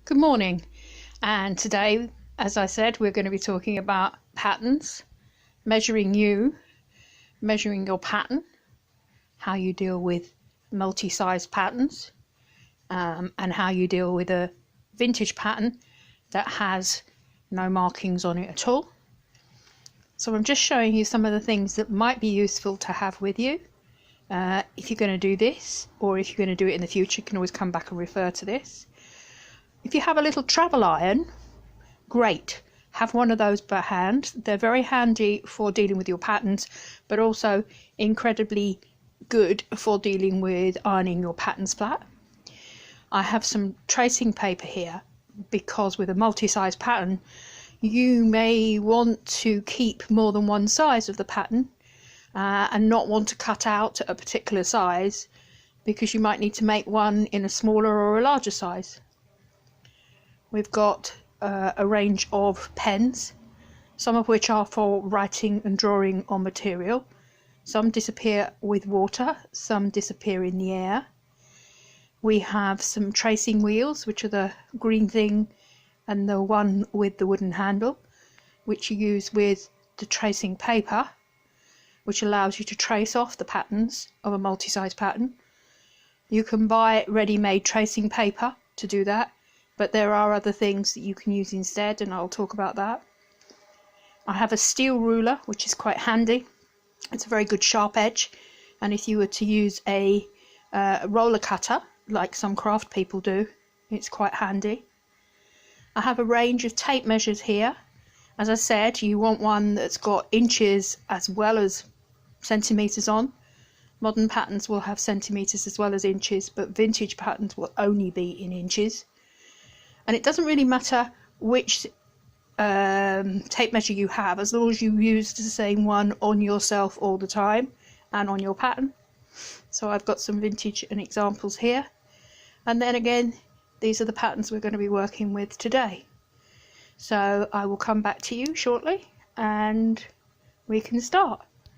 Good morning, and today, as I said, we're going to be talking about patterns, measuring your pattern, how you deal with multi-size patterns, and how you deal with a vintage pattern that has no markings on it at all. So I'm just showing you some of the things that might be useful to have with you. If you're going to do this, or if you're going to do it in the future, you can always come back and refer to this. If you have a little travel iron, great, have one of those by hand. They're very handy for dealing with your patterns, but also incredibly good for dealing with ironing your patterns flat. I have some tracing paper here because with a multi-size pattern you may want to keep more than one size of the pattern and not want to cut out a particular size because you might need to make one in a smaller or a larger size. We've got a range of pens, some of which are for writing and drawing on material. Some disappear with water, some disappear in the air. We have some tracing wheels, which are the green thing and the one with the wooden handle, which you use with the tracing paper, which allows you to trace off the patterns of a multi-size pattern. You can buy ready-made tracing paper to do that, but there are other things that you can use instead, and I'll talk about that. I have a steel ruler, which is quite handy. It's a very good sharp edge, and if you were to use a roller cutter, like some craft people do, it's quite handy. I have a range of tape measures here. As I said, you want one that's got inches as well as centimetres on. Modern patterns will have centimetres as well as inches, but vintage patterns will only be in inches. And it doesn't really matter which tape measure you have, as long as you use the same one on yourself all the time and on your pattern. So I've got some vintage and examples here. And then again, these are the patterns we're going to be working with today. So I will come back to you shortly and we can start.